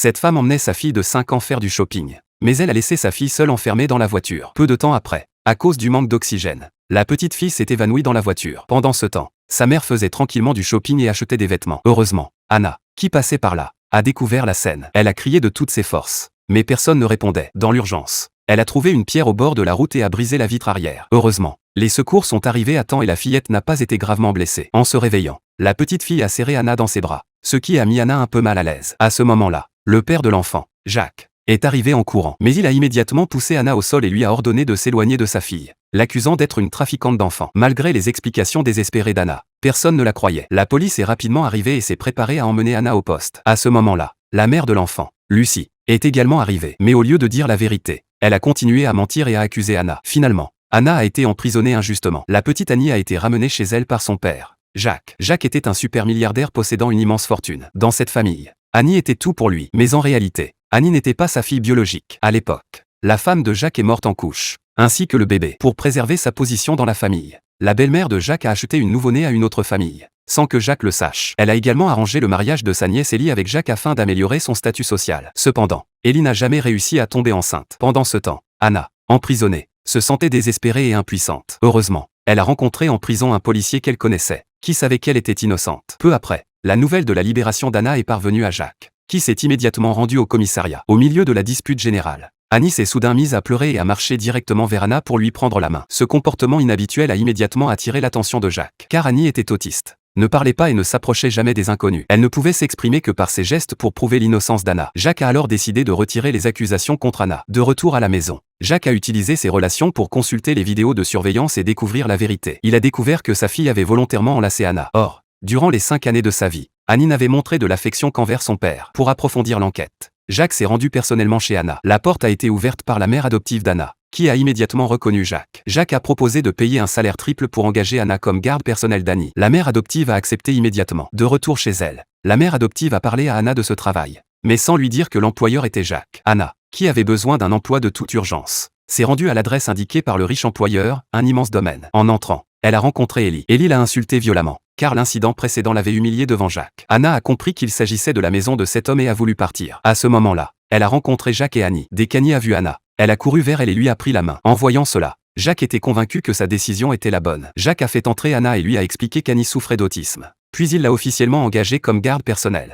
Cette femme emmenait sa fille de 5 ans faire du shopping. Mais elle a laissé sa fille seule enfermée dans la voiture. Peu de temps après, à cause du manque d'oxygène, la petite fille s'est évanouie dans la voiture. Pendant ce temps, sa mère faisait tranquillement du shopping et achetait des vêtements. Heureusement, Anna, qui passait par là, a découvert la scène. Elle a crié de toutes ses forces. Mais personne ne répondait. Dans l'urgence, elle a trouvé une pierre au bord de la route et a brisé la vitre arrière. Heureusement, les secours sont arrivés à temps et la fillette n'a pas été gravement blessée. En se réveillant, la petite fille a serré Anna dans ses bras, ce qui a mis Anna un peu mal à l'aise. À ce moment-là, le père de l'enfant, Jacques, est arrivé en courant. Mais il a immédiatement poussé Anna au sol et lui a ordonné de s'éloigner de sa fille, l'accusant d'être une trafiquante d'enfants. Malgré les explications désespérées d'Anna, personne ne la croyait. La police est rapidement arrivée et s'est préparée à emmener Anna au poste. À ce moment-là, la mère de l'enfant, Lucie, est également arrivée. Mais au lieu de dire la vérité, elle a continué à mentir et à accuser Anna. Finalement, Anna a été emprisonnée injustement. La petite Annie a été ramenée chez elle par son père, Jacques. Jacques était un super milliardaire possédant une immense fortune. Dans cette famille, Annie était tout pour lui. Mais en réalité, Annie n'était pas sa fille biologique. À l'époque, la femme de Jacques est morte en couche, ainsi que le bébé. Pour préserver sa position dans la famille, la belle-mère de Jacques a acheté une nouveau-né à une autre famille, sans que Jacques le sache. Elle a également arrangé le mariage de sa nièce Ellie avec Jacques afin d'améliorer son statut social. Cependant, Ellie n'a jamais réussi à tomber enceinte. Pendant ce temps, Anna, emprisonnée, se sentait désespérée et impuissante. Heureusement, elle a rencontré en prison un policier qu'elle connaissait, qui savait qu'elle était innocente. Peu après, la nouvelle de la libération d'Anna est parvenue à Jacques, qui s'est immédiatement rendu au commissariat. Au milieu de la dispute générale, Annie s'est soudain mise à pleurer et a marché directement vers Anna pour lui prendre la main. Ce comportement inhabituel a immédiatement attiré l'attention de Jacques, car Annie était autiste, ne parlait pas et ne s'approchait jamais des inconnus. Elle ne pouvait s'exprimer que par ses gestes pour prouver l'innocence d'Anna. Jacques a alors décidé de retirer les accusations contre Anna. De retour à la maison, Jacques a utilisé ses relations pour consulter les vidéos de surveillance et découvrir la vérité. Il a découvert que sa fille avait volontairement enlacé Anna. Or, durant les 5 années de sa vie, Annie n'avait montré de l'affection qu'envers son père. Pour approfondir l'enquête, Jacques s'est rendu personnellement chez Anna. La porte a été ouverte par la mère adoptive d'Anna, qui a immédiatement reconnu Jacques. Jacques a proposé de payer un salaire triple pour engager Anna comme garde personnelle d'Annie. La mère adoptive a accepté immédiatement. De retour chez elle, la mère adoptive a parlé à Anna de ce travail, mais sans lui dire que l'employeur était Jacques. Anna, qui avait besoin d'un emploi de toute urgence, s'est rendue à l'adresse indiquée par le riche employeur, un immense domaine. En entrant, elle a rencontré Ellie. Ellie l'a insultée violemment, car l'incident précédent l'avait humiliée devant Jacques. Anna a compris qu'il s'agissait de la maison de cet homme et a voulu partir. À ce moment-là, elle a rencontré Jacques et Annie. Dès qu'Annie a vu Anna, elle a couru vers elle et lui a pris la main. En voyant cela, Jacques était convaincu que sa décision était la bonne. Jacques a fait entrer Anna et lui a expliqué qu'Annie souffrait d'autisme. Puis il l'a officiellement engagée comme garde personnelle.